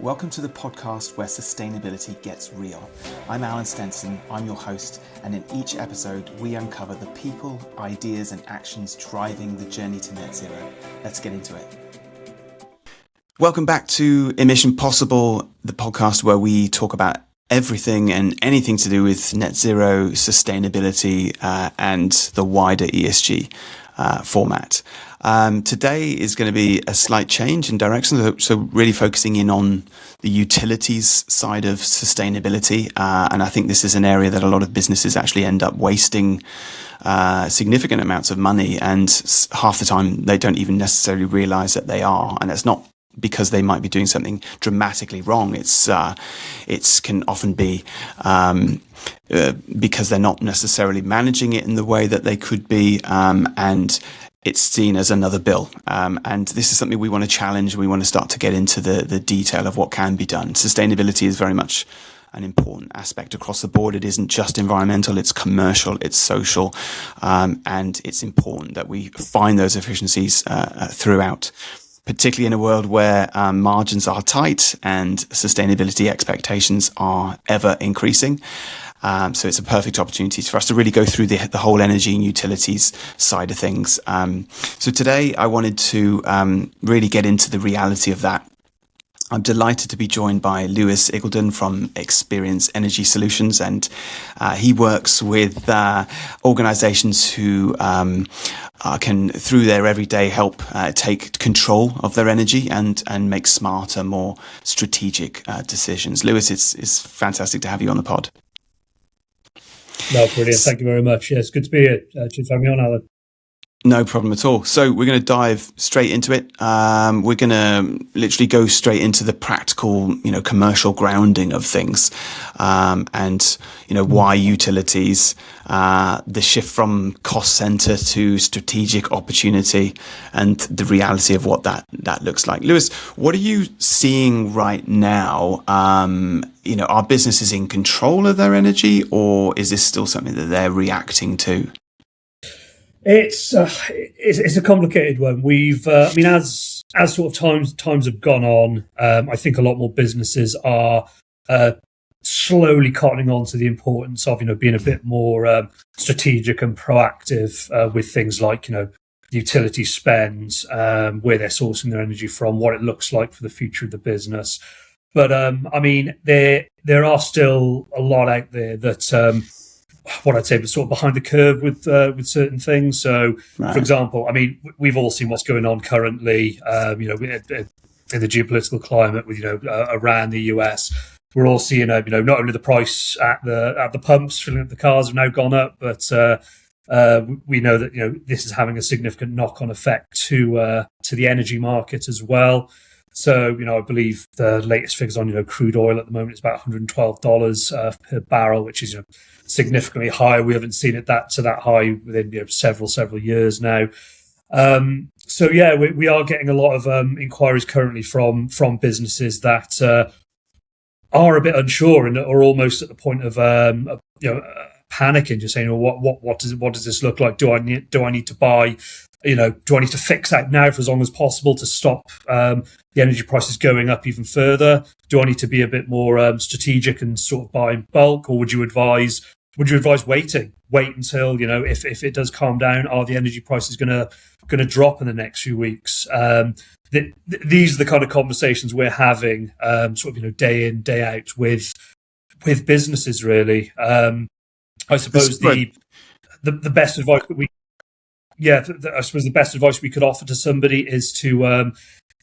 Welcome to the podcast where sustainability gets real. I'm Alan Stenson, I'm your host, and in each episode we uncover the people, ideas and actions driving the journey to net zero. Let's get into it. Welcome back to Emission Possible, the podcast where we talk about everything and anything to do with net zero, sustainability, and the wider ESG format. Today is going to be a slight change in direction, so really focusing in on the utilities side of sustainability. And I think this is an area that a lot of businesses actually end up wasting significant amounts of money, and half the time they don't even necessarily realize that they are. And it's not because they might be doing something dramatically wrong. It can often be because they're not necessarily managing it in the way that they could be, and it's seen as another bill. And this is something we want to challenge. We want to start to get into the detail of what can be done. Sustainability is very much an important aspect across the board. It isn't just environmental, it's commercial, it's social, and it's important that we find those efficiencies throughout, particularly in a world where margins are tight and sustainability expectations are ever increasing. So it's a perfect opportunity for us to really go through the whole energy and utilities side of things. So today I wanted to really get into the reality of that. I'm delighted to be joined by Lewis Iggulden from Experience Energy Solutions, and he works with organizations who can, through their everyday help, take control of their energy and make smarter, more strategic decisions. Lewis, it's fantastic to have you on the pod. No, brilliant. Thank you very much. Yeah, it's good to be here. Cheers for having me on, Alan. No problem at all. So we're going to dive straight into it. We're going to literally go straight into the practical, commercial grounding of things, and why utilities, the shift from cost center to strategic opportunity, and the reality of what that looks like. Lewis, what are you seeing right now? Are businesses in control of their energy, or is this still something that they're reacting to? It's a complicated one. We've, as sort of times have gone on, I think a lot more businesses are slowly cottoning on to the importance of being a bit more strategic and proactive with things like utility spend, where they're sourcing their energy from, what it looks like for the future of the business. But there are still a lot out there that. What I'd say was sort of behind the curve with certain things. So, right. For example, we've all seen what's going on currently, in the geopolitical climate with, Iran, the US. We're all seeing, not only the price at the pumps, filling up the cars have now gone up, but we know that, this is having a significant knock-on effect to the energy market as well. So, I believe the latest figures on, crude oil at the moment is about $112 per barrel, which is, significantly higher. We haven't seen it that high within several years now. So yeah, we are getting a lot of inquiries currently from businesses that are a bit unsure and are almost at the point of panicking, just saying, what does this look like? Do I need to buy? Do I need to fix that now for as long as possible to stop the energy prices going up even further? Do I need to be a bit more strategic and sort of buy in bulk, or would you advise waiting? Wait until if it does calm down, are the energy prices going to drop in the next few weeks? These are the kind of conversations we're having, sort of day in, day out with businesses. Really, I suppose the best advice that we. Yeah, I suppose the best advice we could offer to somebody is to,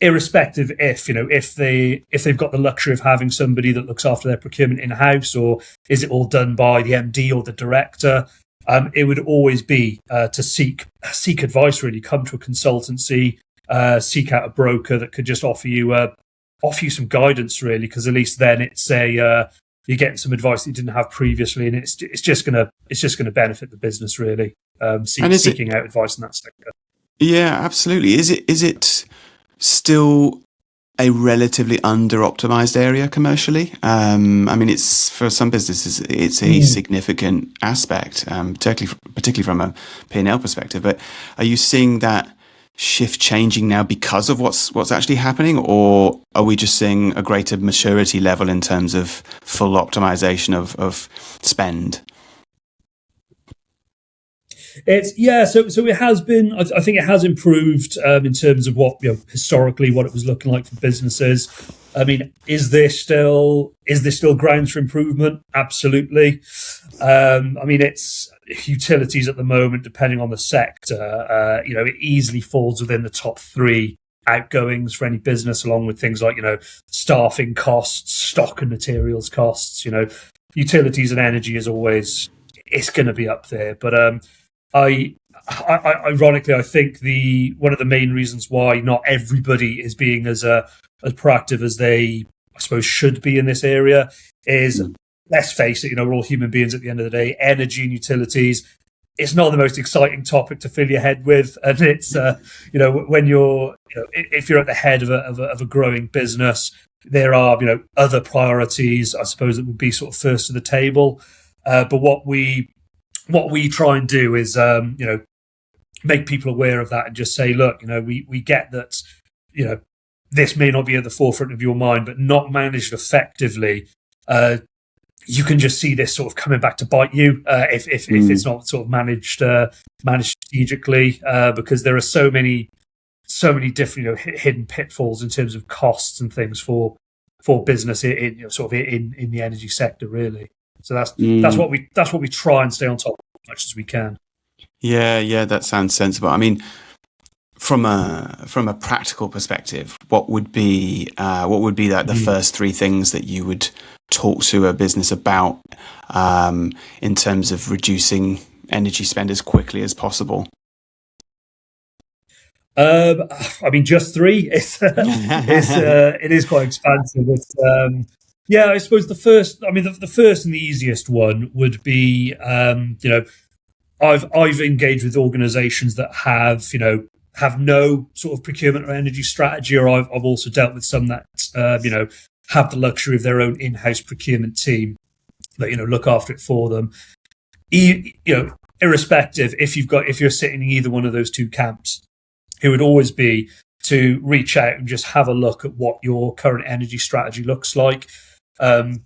irrespective if they've got the luxury of having somebody that looks after their procurement in-house, or is it all done by the MD or the director, it would always be to seek advice. Really, come to a consultancy, seek out a broker that could just offer you some guidance. Really, because at least then it's you're getting some advice that you didn't have previously, and it's just gonna benefit the business really. Seeking out advice in that sector. Yeah, absolutely. Is it still a relatively under-optimized area commercially? It's for some businesses, it's a significant aspect, particularly from a P&L perspective. But are you seeing that shift changing now because of what's actually happening, or are we just seeing a greater maturity level in terms of full optimization of spend? So it has been. I think it has improved in terms of what historically what it was looking like for businesses. I mean, is there still grounds for improvement? Absolutely. I mean, it's utilities at the moment, depending on the sector. It easily falls within the top 3 outgoings for any business, along with things like staffing costs, stock and materials costs. Utilities and energy is always, it's going to be up there, but ironically, I think one of the main reasons why not everybody is being as proactive as they, I suppose, should be in this area is, let's face it, we're all human beings at the end of the day. Energy and utilities, it's not the most exciting topic to fill your head with, and it's when you're if you're at the head of a growing business, there are other priorities, I suppose, that would be sort of first to the table. But what we try and do is, make people aware of that and just say, look, we get that, this may not be at the forefront of your mind, but not managed effectively, you can just see this sort of coming back to bite you if it's not sort of managed strategically, because there are so many different hidden pitfalls in terms of costs and things for business in the energy sector, really. So that's what we try and stay on top of as much as we can. Yeah, that sounds sensible. I mean, from a practical perspective, what would be like the first 3 things that you would talk to a business about in terms of reducing energy spend as quickly as possible? I mean, just 3. It is quite expansive. I suppose the first and the easiest one would be, I've engaged with organisations that have no sort of procurement or energy strategy, or I've also dealt with some that have the luxury of their own in-house procurement team that look after it for them. Irrespective, if you're sitting in either one of those 2 camps, it would always be to reach out and just have a look at what your current energy strategy looks like.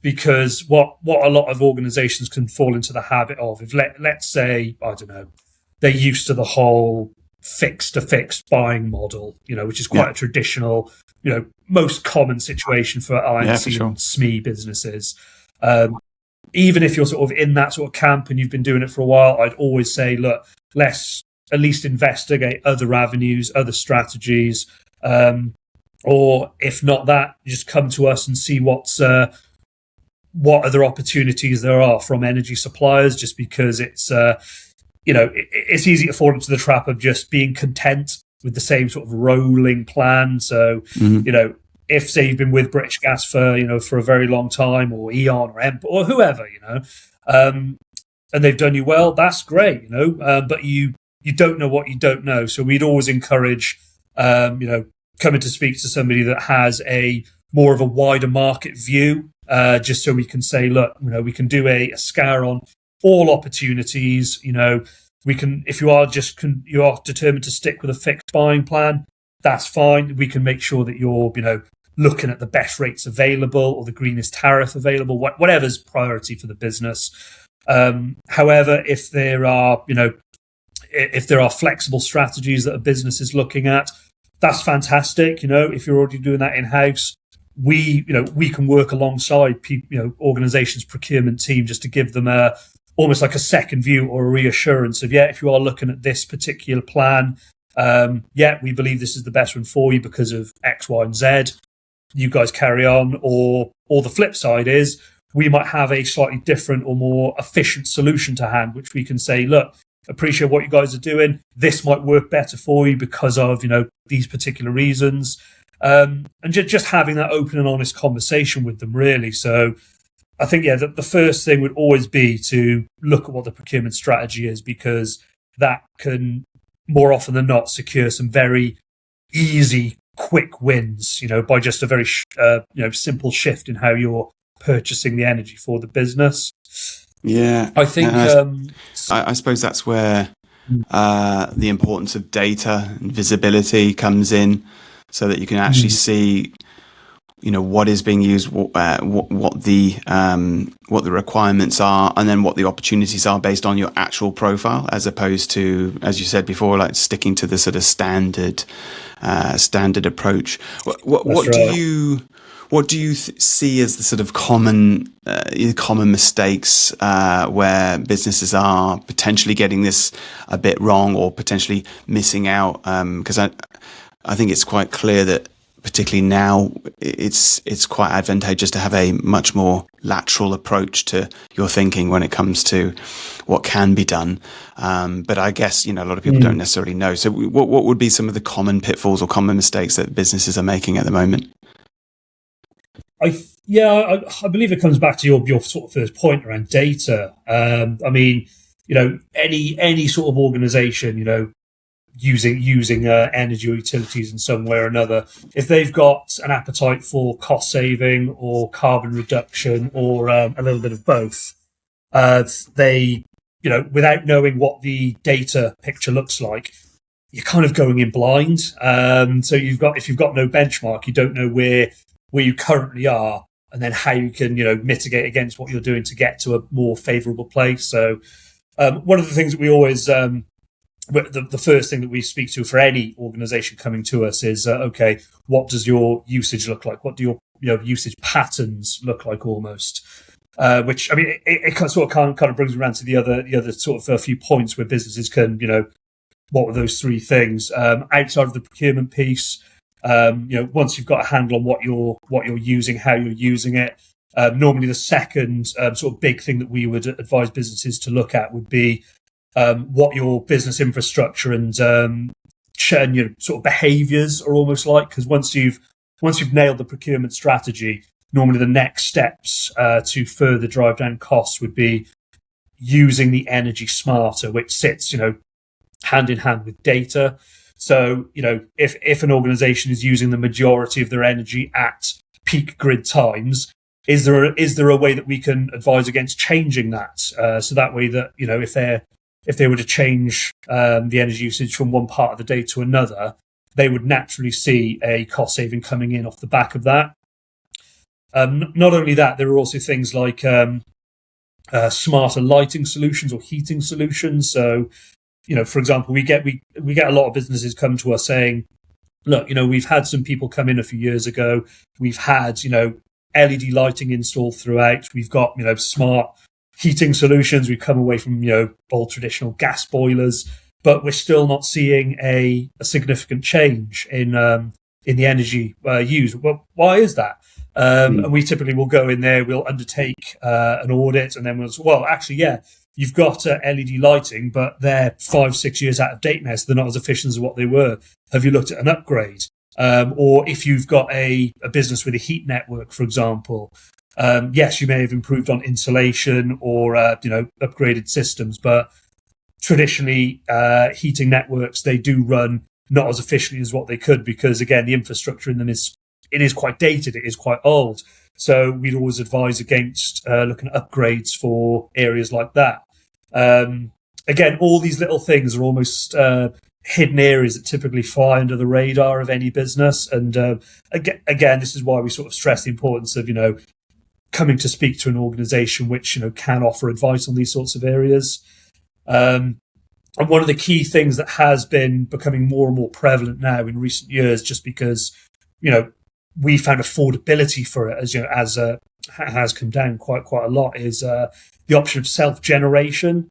Because what a lot of organisations can fall into the habit of, if let's say, I don't know, they're used to the whole fixed to fixed buying model, which is quite a traditional, most common situation for INC and SME businesses. Even if you're sort of in that sort of camp and you've been doing it for a while, I'd always say, look, let's at least investigate other avenues, other strategies, or if not that, just come to us and see what other opportunities there are from energy suppliers, just because it's it's easy to fall into the trap of just being content with the same sort of rolling plan. So, if say you've been with British Gas for a very long time, or Eon or EMP or whoever, and they've done you well, that's great, but you don't know what you don't know. So we'd always encourage, coming to speak to somebody that has a more of a wider market view, just so we can say, look, we can do a scour on all opportunities. We can, if you are determined to stick with a fixed buying plan, that's fine. We can make sure that you're, looking at the best rates available or the greenest tariff available, whatever's priority for the business. However, if there are flexible strategies that a business is looking at, that's fantastic. If you're already doing that in-house, we can work alongside organizations' procurement team just to give them almost like a second view or a reassurance of, if you are looking at this particular plan, we believe this is the best one for you because of X, Y, and Z. You guys carry on. Or the flip side is, we might have a slightly different or more efficient solution to hand, which we can say, look, appreciate what you guys are doing. This might work better for you because of, these particular reasons. And just having that open and honest conversation with them, really. So I think, the first thing would always be to look at what the procurement strategy is, because that can, more often than not, secure some very easy, quick wins, by just a very, simple shift in how you're purchasing the energy for the business. Yeah. I think... I suppose that's where The importance of data and visibility comes in, so that you can actually see, what is being used, what the requirements are, and then what the opportunities are based on your actual profile, as opposed to, as you said before, like sticking to the sort of standard approach. What do you see as the sort of common mistakes where businesses are potentially getting this a bit wrong, or potentially missing out? Because I think it's quite clear that, particularly now, it's quite advantageous to have a much more lateral approach to your thinking when it comes to what can be done. But I guess, a lot of people don't necessarily know. So what would be some of the common pitfalls or common mistakes that businesses are making at the moment? I believe it comes back to your sort of first point around data. Any sort of organization, using energy or utilities in some way or another, if they've got an appetite for cost saving or carbon reduction, or a little bit of both, they, without knowing what the data picture looks like, you're kind of going in blind. So if you've got no benchmark, you don't know where you currently are, and then how you can, mitigate against what you're doing to get to a more favourable place. So one of the things that we always, the first thing that we speak to for any organisation coming to us is, okay, what does your usage look like? What do your usage patterns look like, almost? Which, I mean, it sort of kind of brings me around to the other sort of a few points where businesses can, what were those three things? Outside of the procurement piece, once you've got a handle on what you're using, how you're using it, normally the second sort of big thing that we would advise businesses to look at would be what your business infrastructure and your sort of behaviours are almost like. Because once you've nailed the procurement strategy, normally the next steps to further drive down costs would be using the energy smarter, which sits hand in hand with data. So, if an organisation is using the majority of their energy at peak grid times, is there a way that we can advise against changing that? So that way that, if they were to change the energy usage from one part of the day to another, they would naturally see a cost saving coming in off the back of that. Not only that, there are also things like smarter lighting solutions or heating solutions. So, for example, we get a lot of businesses come to us saying, look, we've had some people come in a few years ago. We've had, LED lighting installed throughout. We've got, smart heating solutions. We've come away from, old traditional gas boilers, but we're still not seeing a significant change in the energy used. Well, why is that? And we typically will go in there, we'll undertake an audit, and then we'll say, well, actually, yeah, you've got LED lighting, but they're 5-6 years out of date now, so they're not as efficient as what they were. Have you looked at an upgrade? Or if you've got a business with a heat network, for example, yes, you may have improved on insulation or upgraded systems, but traditionally heating networks, they do run not as efficiently as what they could, because again, the infrastructure in them is quite dated, it is quite old. So we'd always advise against looking at upgrades for areas like that. Again, all these little things are almost hidden areas that typically fly under the radar of any business. And again, this is why we sort of stress the importance of, coming to speak to an organisation which, can offer advice on these sorts of areas. And one of the key things that has been becoming more and more prevalent now in recent years, just because, we found affordability for it as has come down quite a lot, is the option of self-generation.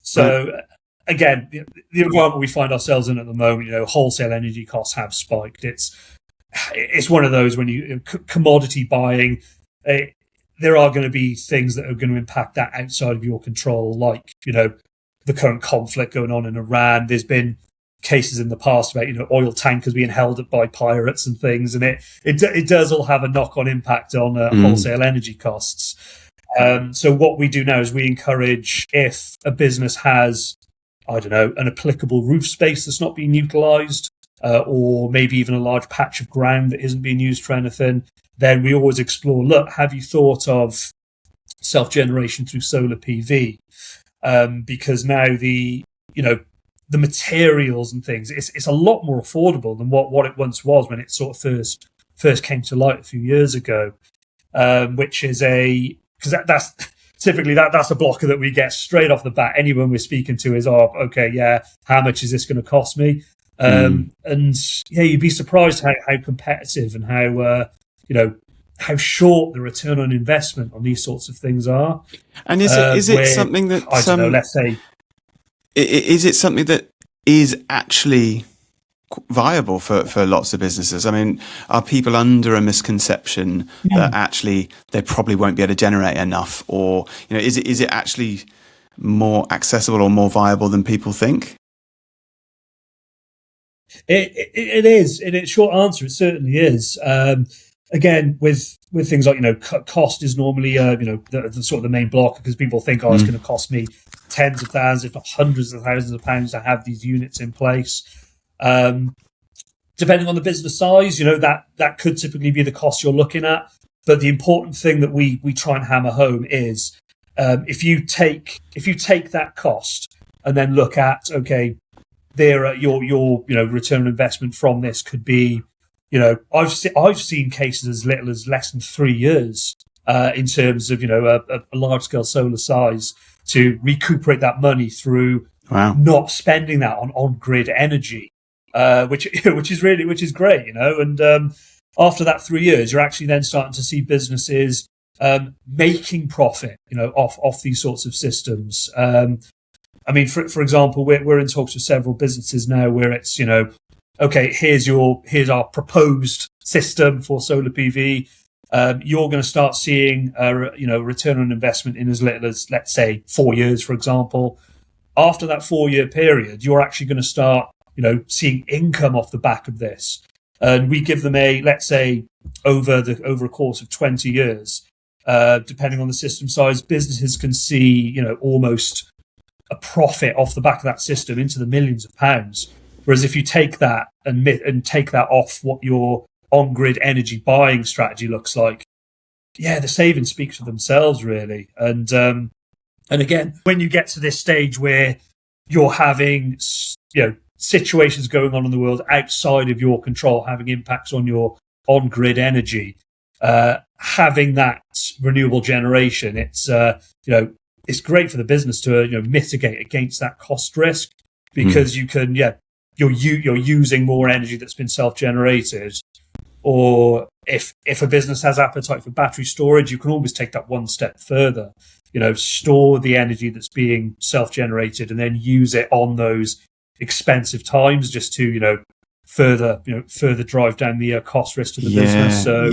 So again, the environment we find ourselves in at the moment, wholesale energy costs have spiked. It's one of those when you commodity buying, there are going to be things that are going to impact that outside of your control, like the current conflict going on in Iran. There's been cases in the past about oil tankers being held up by pirates and things, and it does all have a knock-on impact on wholesale energy costs. So what we do now is we encourage, if a business has, an applicable roof space that's not being utilised, or maybe even a large patch of ground that isn't being used for anything, then we always explore, look, have you thought of self-generation through solar PV? Because now the materials and things, it's a lot more affordable than what it once was when it sort of first came to light a few years ago. Which is because that's typically that's a blocker that we get straight off the bat. Anyone we're speaking to is, oh, okay, yeah, how much is this going to cost me? And yeah, you'd be surprised how competitive and how short the return on investment on these sorts of things are. And is it something that I don't know? Let's say, is it something that is actually viable for lots of businesses? I mean, are people under a misconception that actually they probably won't be able to generate enough, or is it actually more accessible or more viable than people think? It is. In its short answer, it certainly is. Again, with things like cost is normally the sort of the main blocker, because people think, it's going to cost me tens of thousands, if not hundreds of thousands of pounds to have these units in place. Depending on the business size, that could typically be the cost you're looking at. But the important thing that we try and hammer home is if you take that cost and then look at, okay, your return on investment from this could be, I've seen cases as little as less than 3 years in terms of a large scale solar size to recuperate that money through not spending that on grid energy, which is great, and after that 3 years, you're actually then starting to see businesses making profit, off these sorts of systems. I mean, for example, we're in talks with several businesses now where it's, okay, here's our proposed system for solar PV. You're going to start seeing, return on investment in as little as, let's say, 4 years, for example. After that 4-year period, you're actually going to start, seeing income off the back of this. And we give them let's say, over a course of 20 years, depending on the system size, businesses can see, almost a profit off the back of that system into the millions of pounds. Whereas if you take that and take that off what your on-grid energy buying strategy looks like, yeah, the savings speak for themselves, really. And again, when you get to this stage where you're having, situations going on in the world outside of your control, having impacts on your on-grid energy, having that renewable generation, it's great for the business to mitigate against that cost risk, because you can you're using more energy that's been self-generated. Or if a business has appetite for battery storage, you can always take that one step further. Store the energy that's being self-generated and then use it on those expensive times, just to further drive down the cost risk of the business. So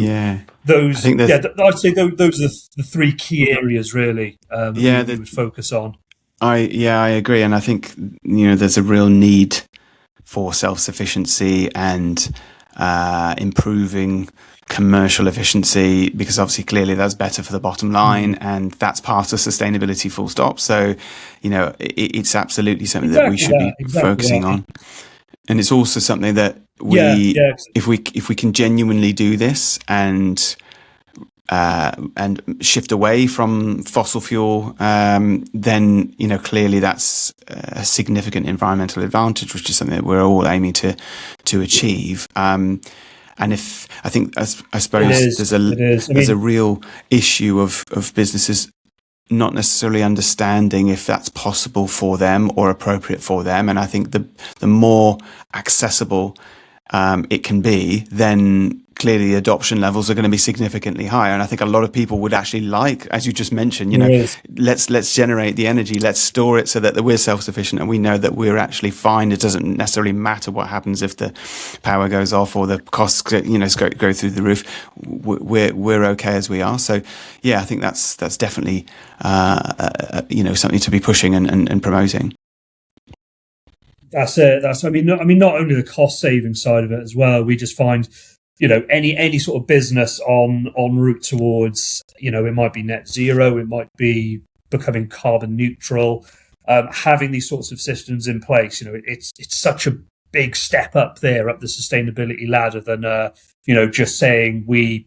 those, I'd say those are the three key areas really that we would focus on. I agree, and I think there's a real need for self-sufficiency and improving commercial efficiency, because obviously clearly that's better for the bottom line, and that's part of sustainability, full stop. So it's absolutely something that we should be focusing on. And it's also something that if we can genuinely do this and shift away from fossil fuel, then clearly that's a significant environmental advantage, which is something that we're all aiming to achieve. And I suppose there's a real issue of businesses not necessarily understanding if that's possible for them or appropriate for them. And I think the more accessible it can be, then clearly the adoption levels are going to be significantly higher. And I think a lot of people would actually like, as you just mentioned, let's generate the energy, let's store it so that we're self-sufficient and we know that we're actually fine. It doesn't necessarily matter what happens if the power goes off or the costs go through the roof. We're okay as we are. So I think that's definitely something to be pushing and promoting. That's it. Not only the cost saving side of it as well. We just find, any sort of business on route towards, it might be net zero, it might be becoming carbon neutral. Having these sorts of systems in place, it's such a big step up the sustainability ladder than just saying we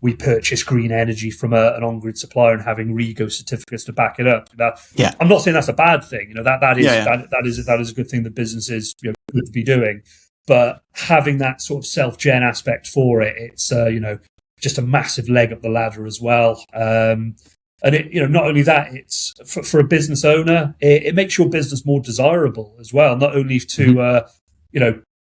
we purchase green energy from an on-grid supplier and having REGO certificates to back it up. I'm not saying that's a bad thing. That is a good thing that businesses could be doing. But having that sort of self-gen aspect for it, it's just a massive leg up the ladder as well. And it, not only that, it's for a business owner, it makes your business more desirable as well. Not only to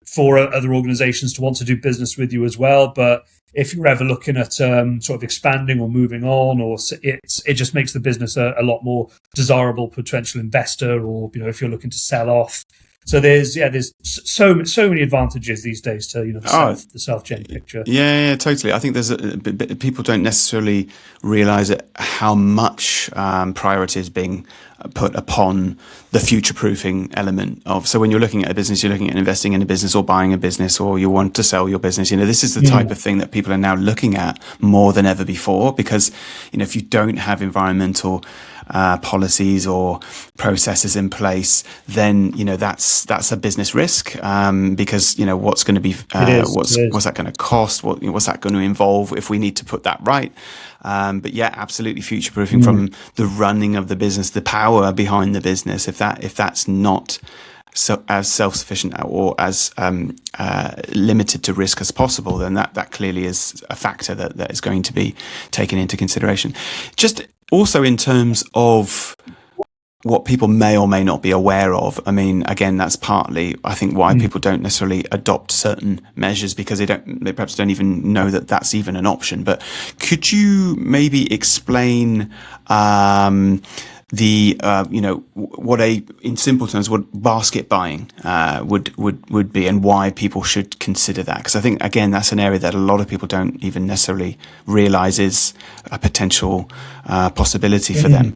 for other organisations to want to do business with you as well, but if you're ever looking at sort of expanding or moving on, or it just makes the business a lot more desirable potential investor, or if you're looking to sell off. So there's so many advantages these days to the self-gen picture. Yeah, totally. I think people don't necessarily realise how much priority is being put upon the future-proofing element of. So when you're looking at a business, you're looking at investing in a business or buying a business, or you want to sell your business. This is the type of thing that people are now looking at more than ever before, because if you don't have environmental policies or processes in place, then that's a business risk, because what's going to be what's that going to cost, what's that going to involve if we need to put that right. But yeah, absolutely future proofing from the running of the business, the power behind the business. If that's not as self-sufficient or as limited to risk as possible, then that clearly is a factor that is going to be taken into consideration. Just also in terms of what people may or may not be aware of. I mean, again, that's partly, I think, why people don't necessarily adopt certain measures, because they perhaps don't even know that that's even an option. But could you maybe explain in simple terms, what basket buying would be, and why people should consider that? Because I think, again, that's an area that a lot of people don't even necessarily realise is a potential possibility for them.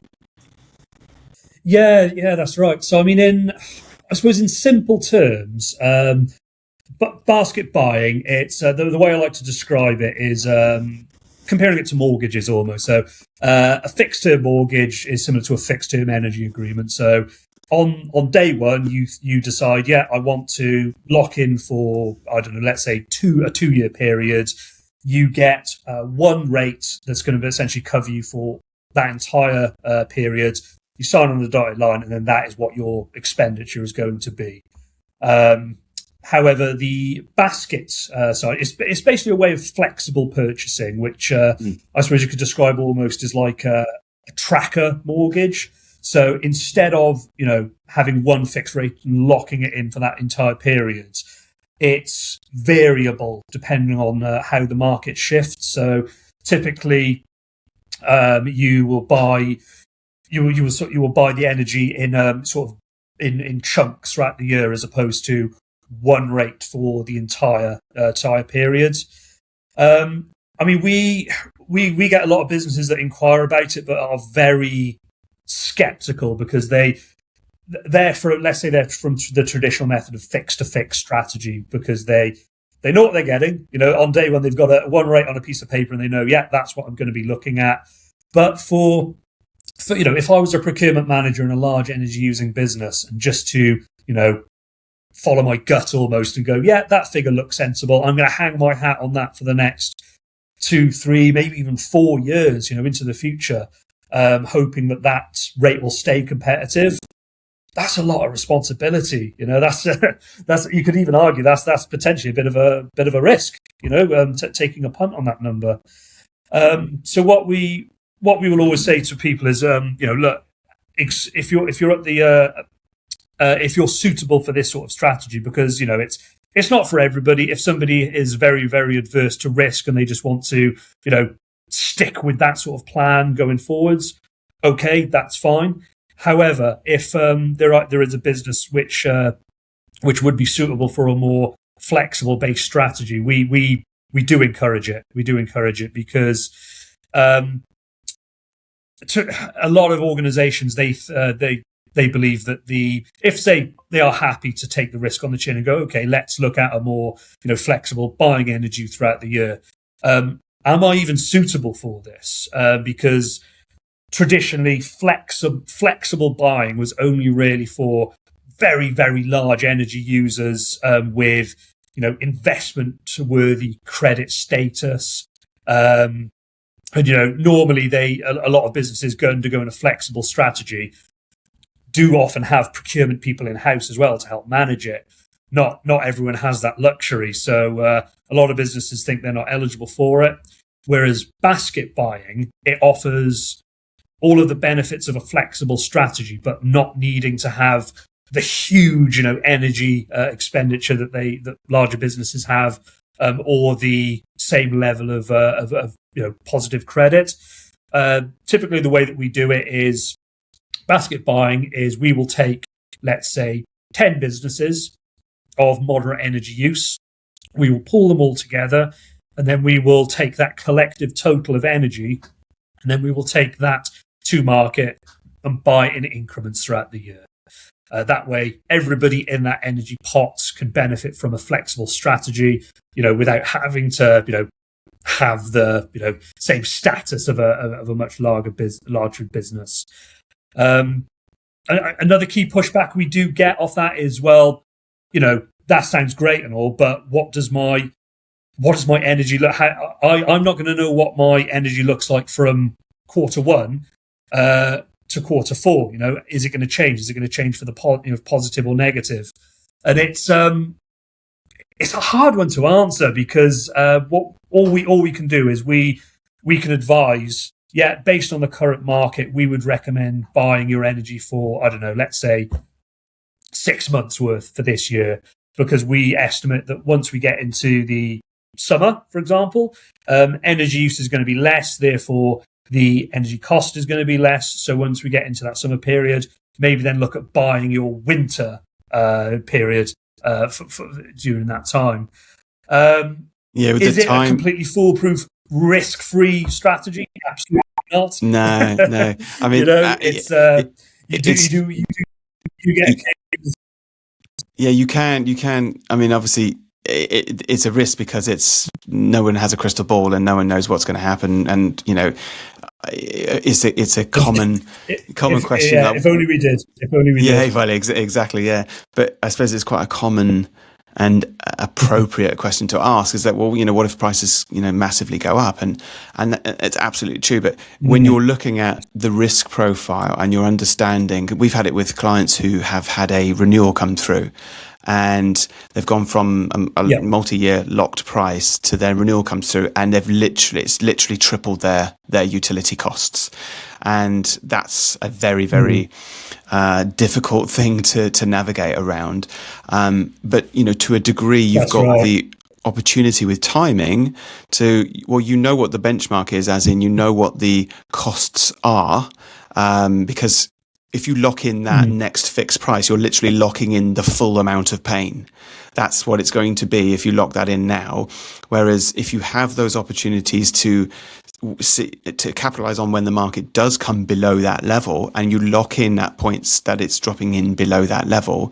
Yeah, that's right. So, I mean, I suppose in simple terms, but basket buying, it's the way I like to describe it is comparing it to mortgages almost. So, a fixed term mortgage is similar to a fixed term energy agreement. So, on day one, you decide, I want to lock in for, I don't know, let's say a 2-year period. You get one rate that's going to essentially cover you for that entire period. You sign on the dotted line, and then that is what your expenditure is going to be. However, the basket side, it's basically a way of flexible purchasing, which I suppose you could describe almost as like a tracker mortgage. So instead of having one fixed rate and locking it in for that entire period, it's variable depending on how the market shifts. So typically, you will buy. You will buy the energy in sort of in chunks throughout the year, as opposed to one rate for the entire period. I mean, we get a lot of businesses that inquire about it, but are very skeptical, because they're from the traditional method of fixed to fixed strategy, because they know what they're getting. On day one, they've got a one rate on a piece of paper, and they know, that's what I'm going to be looking at. But for if I was a procurement manager in a large energy using business, and just to, follow my gut almost and go, that figure looks sensible, I'm going to hang my hat on that for the next 2, 3, maybe even 4 years, into the future, hoping that rate will stay competitive. That's a lot of responsibility. That's you could even argue that's potentially a bit of a risk, taking a punt on that number. So what we will always say to people is, look, if you're at the if you're suitable for this sort of strategy, because it's not for everybody. If somebody is very, very adverse to risk and they just want to stick with that sort of plan going forwards, okay, that's fine. However, if there is a business which would be suitable for a more flexible based strategy, we do encourage it. We do encourage it, because to a lot of organizations, they believe that if they are happy to take the risk on the chin and go, okay, let's look at a more flexible buying energy throughout the year. Am I even suitable for this? Because traditionally, flexible buying was only really for very, very large energy users with investment-worthy credit status. And normally a lot of businesses undergoing a flexible strategy do often have procurement people in house as well to help manage it. Not everyone has that luxury, so a lot of businesses think they're not eligible for it. Whereas basket buying, it offers all of the benefits of a flexible strategy, but not needing to have the huge, energy expenditure that larger businesses have, or the same level of positive credit. Typically, the way that we do it is basket buying is we will take, let's say, 10 businesses of moderate energy use. We will pull them all together, and then we will take that collective total of energy, and then we will take that to market and buy in increments throughout the year. That way, everybody in that energy pot can benefit from a flexible strategy, without having to, have the same status of a much larger business. Another key pushback we do get off that is, well, that sounds great and all, but what does my energy look? I'm not going to know what my energy looks like from quarter one to quarter four. Is it going to change? Is it going to change for the positive or negative? And it's a hard one to answer, because all we can do is we can advise. Yeah, based on the current market, we would recommend buying your energy for, I don't know, let's say 6 months worth for this year, because we estimate that once we get into the summer, for example, energy use is going to be less, therefore the energy cost is going to be less. So once we get into that summer period, maybe then look at buying your winter period for during that time. Is it a completely foolproof, risk-free strategy? Absolutely not. No. I mean, you get. Yeah, you can. I mean, obviously, it's a risk because no one has a crystal ball and no one knows what's going to happen, and it's a common question. Yeah, if only we did. Yeah, well, exactly. Yeah, but I suppose it's quite a common and appropriate question to ask, is that, well, what if prices massively go up, and it's absolutely true. But when you're looking at the risk profile and you're understanding, we've had it with clients who have had a renewal come through, and they've gone from a multi-year locked price to their renewal comes through, and it's literally tripled their utility costs. And that's a very, very difficult thing to navigate around. But, to a degree, you've got the opportunity with timing to, well, what the benchmark is, as in, what the costs are, because if you lock in that next fixed price, you're literally locking in the full amount of pain. That's what it's going to be if you lock that in now. Whereas if you have those opportunities to capitalize on when the market does come below that level, and you lock in at points that it's dropping in below that level,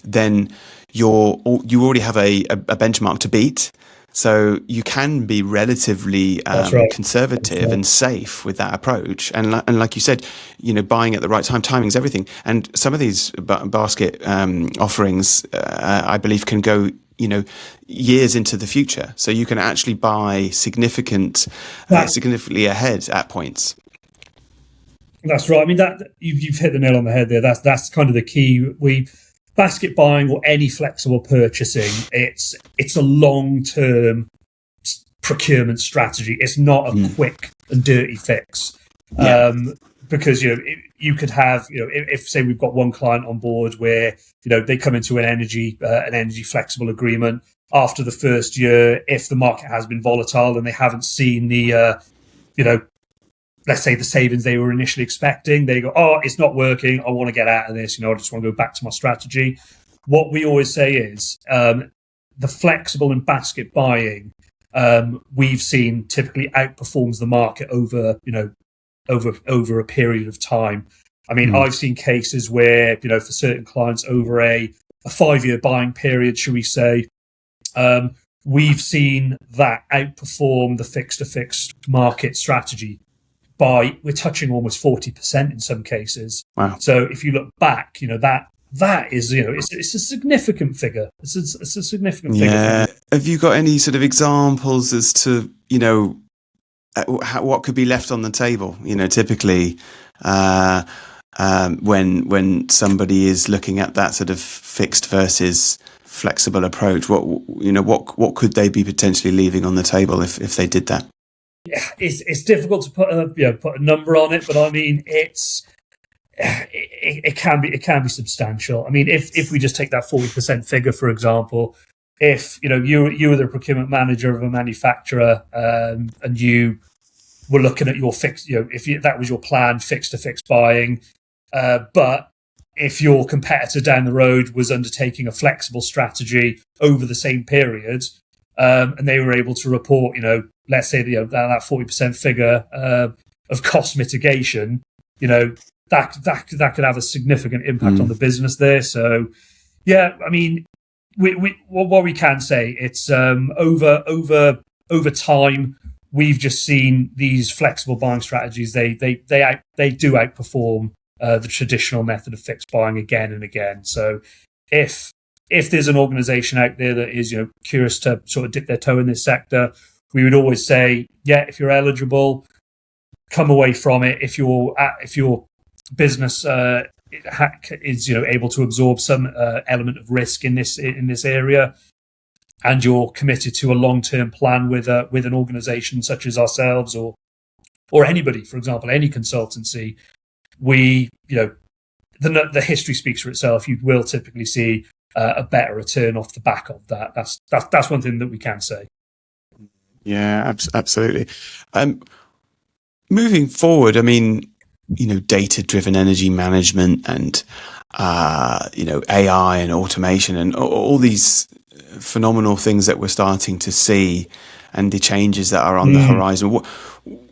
then you already have a benchmark to beat. So you can be relatively conservative and safe with that approach. And like you said, buying at the right time, timing is everything. And some of these basket offerings, I believe, can go years into the future. So you can actually buy significantly ahead at points. That's right. I mean, that you've hit the nail on the head there. That's kind of the key. Basket buying or any flexible purchasing, it's a long-term procurement strategy. It's not a quick and dirty fix. Because you could have, if say we've got one client on board where they come into an energy flexible agreement after the first year, if the market has been volatile and they haven't seen the let's say the savings they were initially expecting, they go, oh, it's not working, I want to get out of this, I just want to go back to my strategy. What we always say is the flexible and basket buying, we've seen typically outperforms the market over a period of time. I mean, I've seen cases where, for certain clients over a 5-year buying period, should we say, we've seen that outperform the fixed to fixed market strategy we're touching almost 40% in some cases. Wow. So if you look back, that is, it's a significant figure. It's a significant figure. Yeah. Have you got any sort of examples as to, what could be left on the table? Typically, when somebody is looking at that sort of fixed versus flexible approach, what could they be potentially leaving on the table if they did that? Yeah, it's difficult to put a number on it, but I mean it can be substantial. I mean, if we just take that 40% figure, for example, if you were the procurement manager of a manufacturer, and you were looking at your fixed, if that was your plan, fixed to fixed buying, but if your competitor down the road was undertaking a flexible strategy over the same period, and they were able to report, let's say that 40% figure of cost mitigation, that could have a significant impact on the business there. So, yeah, I mean, what we can say, it's over time, we've just seen these flexible buying strategies. They do outperform the traditional method of fixed buying again and again. So, if there's an organisation out there that is curious to sort of dip their toe in this sector, we would always say, yeah, if you're eligible, come away from it. If your business is able to absorb some element of risk in this area, and you're committed to a long-term plan with an organisation such as ourselves or anybody, for example, any consultancy, the history speaks for itself. You will typically see a better return off the back of that. That's one thing that we can say. Yeah, absolutely. Moving forward, I mean, data-driven energy management and AI and automation and all these phenomenal things that we're starting to see, and the changes that are on the horizon.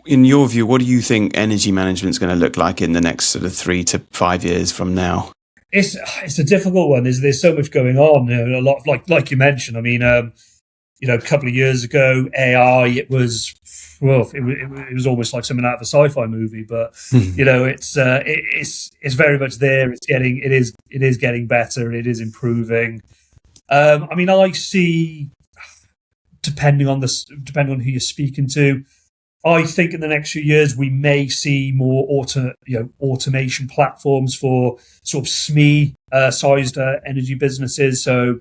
In your view, what do you think energy management is going to look like in the next sort of 3 to 5 years from now? It's a difficult one. There's so much going on. A lot of, like you mentioned. I mean, a couple of years ago, AI, it was almost like something out of a sci-fi movie. But it's very much there. It is getting better. It is improving. I mean, I see, depending on who you're speaking to, I think in the next few years we may see more automation platforms for sort of SME sized energy businesses. So,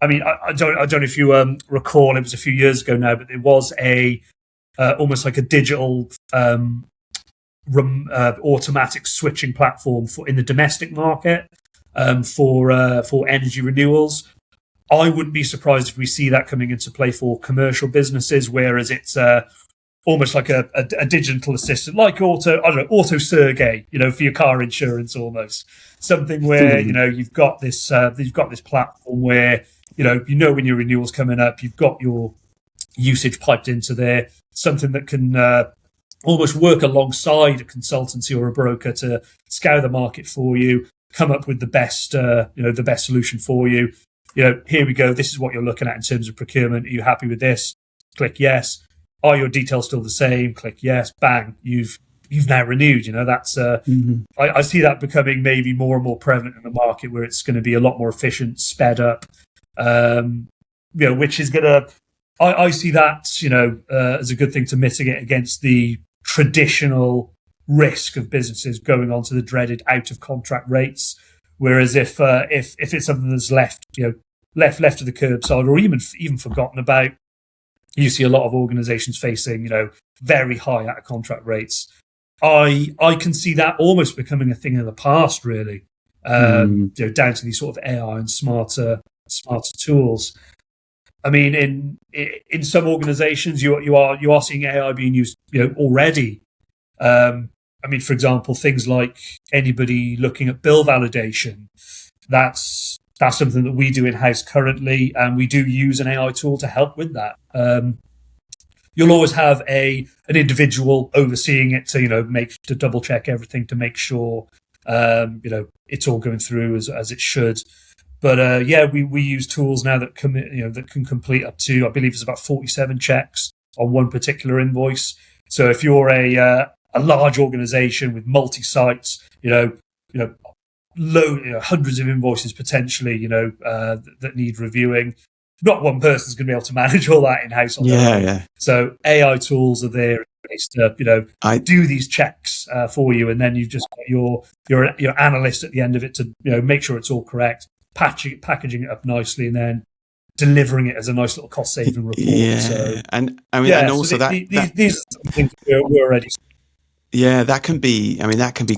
I mean, I don't know if you recall, it was a few years ago now, but there was a almost like a digital automatic switching platform in the domestic market for energy renewals. I wouldn't be surprised if we see that coming into play for commercial businesses, whereas it's almost like a digital assistant, like Auto Sergey, for your car insurance, almost something where you've got this platform where when your renewal's coming up, you've got your usage piped into there, something that can almost work alongside a consultancy or a broker to scour the market for you, come up with the best solution for you. Here we go. This is what you're looking at in terms of procurement. Are you happy with this? Click yes. Are your details still the same? Click yes. Bang. You've now renewed. That's I see that becoming maybe more and more prevalent in the market, where it's going to be a lot more efficient, sped up. Which is going to, I see that as a good thing to mitigate against the traditional risk of businesses going on to the dreaded out of contract rates. Whereas if it's something that's left to the curbside or even forgotten about, you see a lot of organisations facing very high out of contract rates. I can see that almost becoming a thing of the past, really. Down to these sort of AI and smarter tools. I mean, in some organisations, you are seeing AI being used already. I mean, for example, things like anybody looking at bill validation. That's something that we do in-house currently, and we do use an AI tool to help with that. You'll always have an individual overseeing it to double check everything, to make sure it's all going through as it should. But we use tools now that can complete up to, I believe it's about 47 checks on one particular invoice. So if you're a large organisation with multi-sites, hundreds of invoices potentially, that need reviewing, not one person's going to be able to manage all that in house on their own. Yeah. So AI tools are there in place to do these checks for you, and then you've just got your analyst at the end of it to make sure it's all correct, packaging it up nicely, and then delivering it as a nice little cost saving report. Yeah, so, and I mean, and also these are some things we're already. Yeah, that can be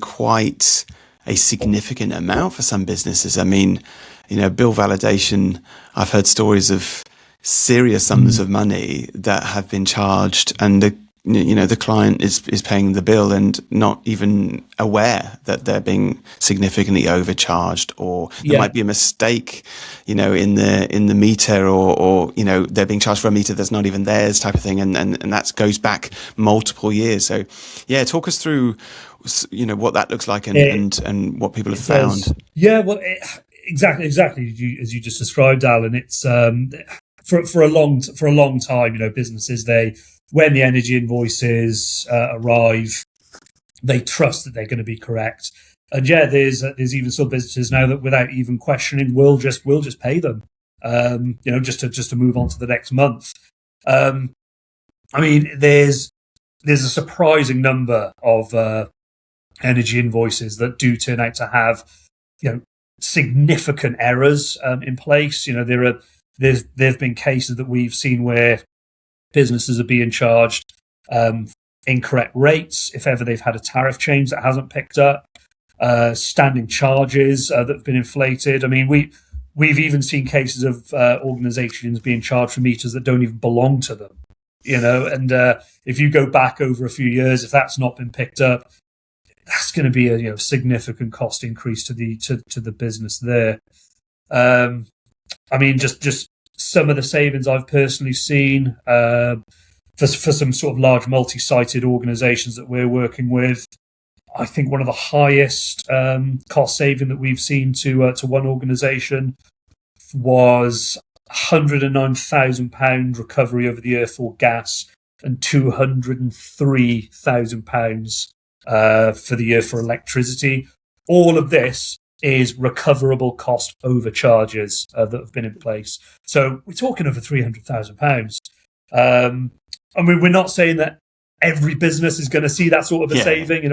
quite a significant amount for some businesses. I mean, bill validation, I've heard stories of serious sums of money that have been charged, and the client is paying the bill and not even aware that they're being significantly overcharged, or there might be a mistake, in the meter, or they're being charged for a meter that's not even theirs, type of thing, and that goes back multiple years. So yeah, talk us through what that looks like and what people have found. Yeah, well, exactly as you just described, Alan. It's for a long time, businesses, when the energy invoices arrive, they trust that they're going to be correct. And yeah, there's even some businesses now that, without even questioning, we'll just pay them, just to move on to the next month. I mean, there's a surprising number of energy invoices that do turn out to have significant errors in place. There've been cases that we've seen where businesses are being charged incorrect rates if ever they've had a tariff change that hasn't picked up, standing charges that have been inflated. I mean, we've even seen cases of organisations being charged for meters that don't even belong to them. And if you go back over a few years, if that's not been picked up, that's going to be a significant cost increase to the business there. I mean, just some of the savings I've personally seen for some sort of large multi-sited organisations that we're working with. I think one of the highest cost saving that we've seen to one organisation was £109,000 recovery over the year for gas, and £203,000 for the year for electricity. All of this is recoverable cost overcharges that have been in place. So we're talking over £300,000. I mean, we're not saying that every business is going to see that sort of a saving,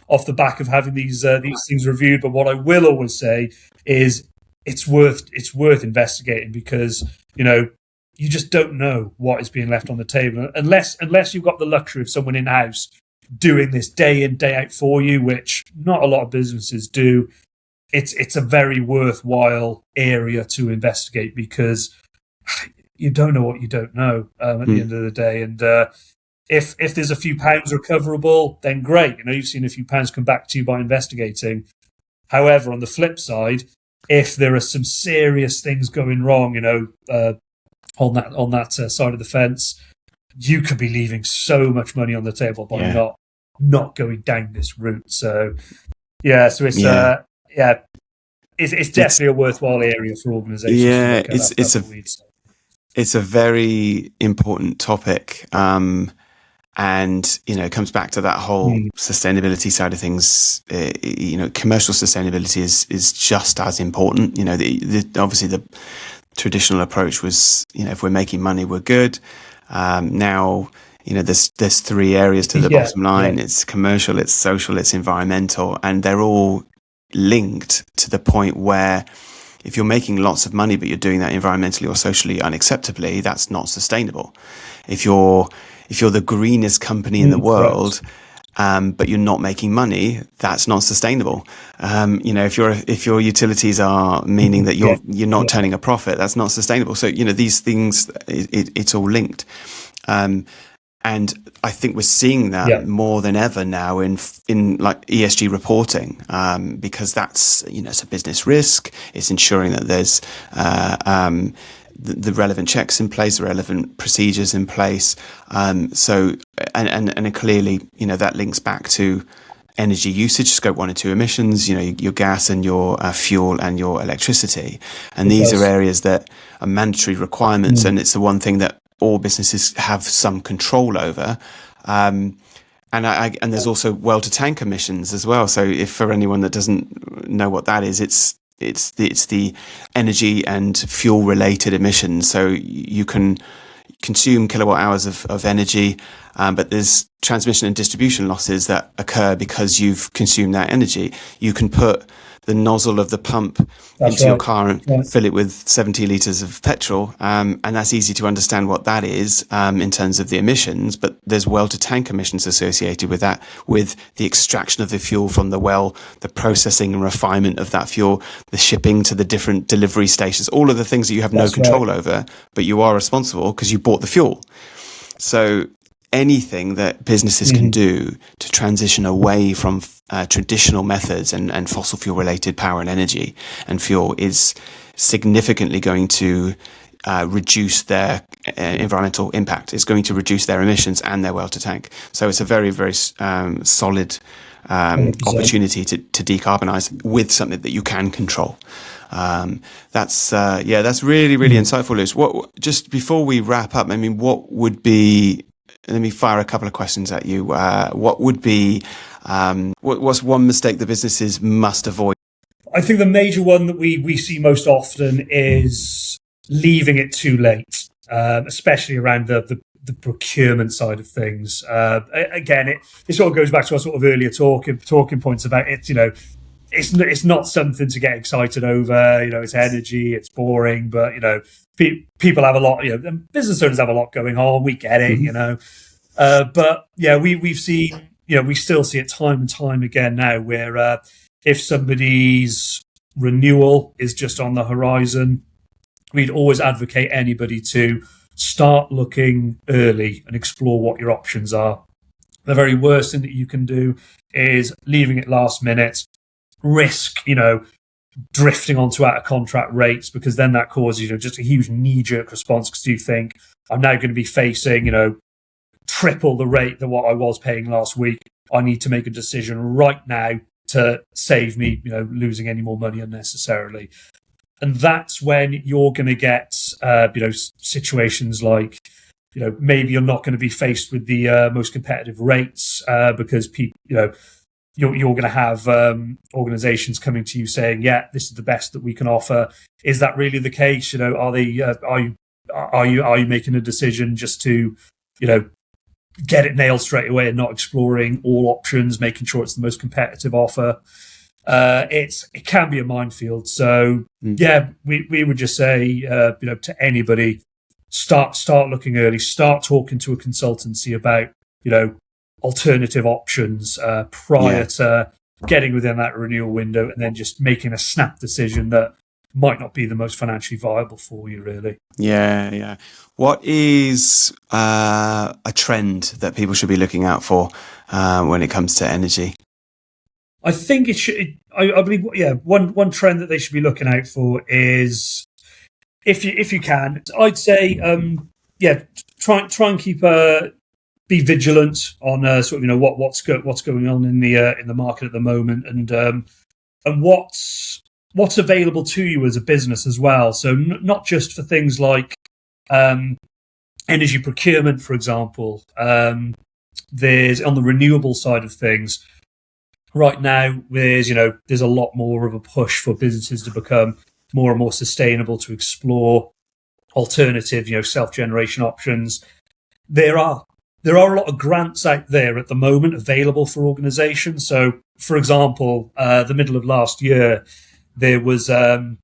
off the back of having these things reviewed. But what I will always say is it's worth investigating, because you just don't know what is being left on the table unless you've got the luxury of someone in house doing this day in, day out for you, which not a lot of businesses do. It's a very worthwhile area to investigate, because you don't know what you don't know at the end of the day. And if there's a few pounds recoverable, then great. You've seen a few pounds come back to you by investigating. However, on the flip side, if there are some serious things going wrong, on that side of the fence, you could be leaving so much money on the table by not going down this route. So it's it's definitely a worthwhile area for organisations. Yeah, it's a very important topic, and it comes back to that whole sustainability side of things. Commercial sustainability is just as important. Obviously the traditional approach was, if we're making money, we're good. Now, there's three areas to the bottom line. It's commercial, it's social, it's environmental, and they're all linked to the point where if you're making lots of money, but you're doing that environmentally or socially unacceptably, that's not sustainable. If you're the greenest company in the world, but you're not making money, that's not sustainable. If your utilities are meaning that you're not turning a profit, that's not sustainable. So these things, it's all linked. And I think we're seeing that more than ever now in like ESG reporting, because that's it's a business risk. It's ensuring that there's the relevant checks in place, the relevant procedures in place. So clearly, that links back to energy usage, scope 1 and 2 emissions, your gas and your fuel and your electricity. And these are areas that are mandatory requirements. And it's the one thing that all businesses have some control over. And there's also well to tank emissions as well. So if for anyone that doesn't know what that is, it's it's the energy and fuel related emissions. So you can consume kilowatt hours of energy, but there's transmission and distribution losses that occur because you've consumed that energy. You can put the nozzle of the pump into your car and fill it with 70 litres of petrol, and that's easy to understand what that is in terms of the emissions, but there's well-to-tank emissions associated with that, with the extraction of the fuel from the well, the processing and refinement of that fuel, the shipping to the different delivery stations, all of the things that you have no control over, but you are responsible because you bought the fuel. So anything that businesses can do to transition away from traditional methods and fossil fuel related power and energy and fuel is significantly going to reduce their environmental impact. It's going to reduce their emissions and their well to tank. So it's a very, very solid opportunity to decarbonize with something that you can control. That's really, really insightful, Lewis. What, just before we wrap up, I mean, what would be, let me fire a couple of questions at you. What would be, what's one mistake that businesses must avoid? I think the major one that we see most often is leaving it too late, especially around the procurement side of things. Again, it sort of goes back to our sort of earlier talking points about it. You know, it's not something to get excited over. You know, it's energy, it's boring, but you know, people have a lot. You know, business owners have a lot going on. We get it. You know, but yeah, we've seen. You know, we still see it time and time again now, where if somebody's renewal is just on the horizon, we'd always advocate anybody to start looking early and explore what your options are. The very worst thing that you can do is leaving it last minute, risk, you know, drifting onto out of contract rates, because then that causes, you know, just a huge knee-jerk response because you think, I'm now going to be facing, you know, triple the rate than what I was paying last week. I need to make a decision right now to save me, you know, losing any more money unnecessarily. And that's when you're going to get, you know, situations like, you know, maybe you're not going to be faced with the most competitive rates because people, you know, you're going to have organisations coming to you saying, yeah, this is the best that we can offer. Is that really the case? You know, are you making a decision just to, you know, get it nailed straight away and not exploring all options, making sure it's the most competitive offer? It can be a minefield. So yeah, we would just say, you know, to anybody, start looking early, start talking to a consultancy about, you know, alternative options prior to getting within that renewal window, and then just making a snap decision that might not be the most financially viable for you, really. Yeah. What is a trend that people should be looking out for when it comes to energy? I think it should. I believe, one trend that they should be looking out for is, if you can, I'd say, try and keep be vigilant on sort of, you know, what's going on in the market at the moment, and what's available to you as a business as well. So not just for things like energy procurement, for example. There's, on the renewable side of things, right now, there's a lot more of a push for businesses to become more and more sustainable, to explore alternative, you know, self-generation options. There are a lot of grants out there at the moment available for organisations. So, for example, the middle of last year, there was a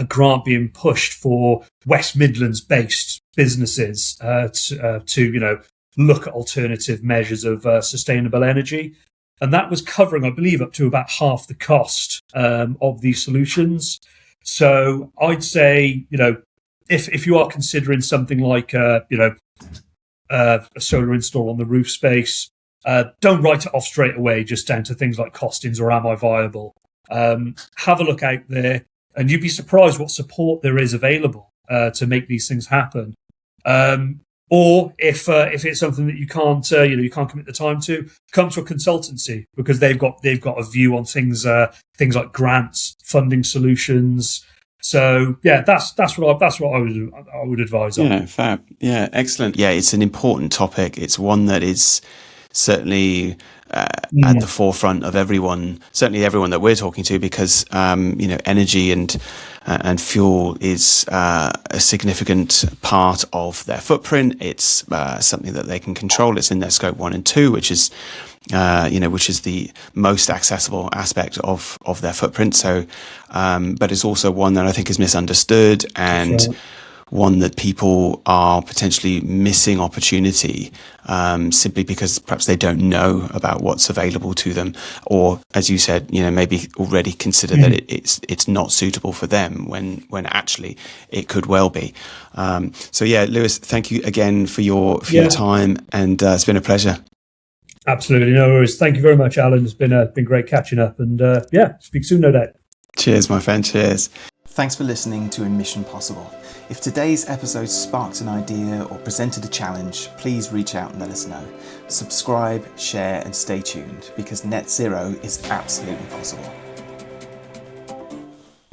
grant being pushed for West Midlands-based businesses to you know, look at alternative measures of sustainable energy. And that was covering, I believe, up to about half the cost of these solutions. So I'd say, you know, if you are considering something like, you know, a solar install on the roof space, don't write it off straight away just down to things like costings or am I viable. Have a look out there, and you'd be surprised what support there is available to make these things happen. Or if it's something that you can't commit the time to, come to a consultancy, because they've got a view on things like grants, funding solutions. So yeah, that's what I would advise on. Yeah, fab. Yeah, excellent. Yeah, it's an important topic. It's one that is certainly at the forefront of certainly everyone that we're talking to, because energy and fuel is a significant part of their footprint. It's something that they can control. It's in their scope 1 and 2, which is the most accessible aspect of their footprint. So, but it's also one that I think is misunderstood, and one that people are potentially missing opportunity simply because perhaps they don't know about what's available to them, or, as you said, maybe already consider that it's not suitable for them when actually it could well be. So yeah, Lewis, thank you again for your time, and it's been a pleasure. Absolutely, no worries. Thank you very much, Alan. It's been great catching up, and speak soon, no doubt. Cheers, my friend. Cheers. Thanks for listening to Emission Possible. If today's episode sparked an idea or presented a challenge, please reach out and let us know. Subscribe, share, and stay tuned, because net zero is absolutely possible.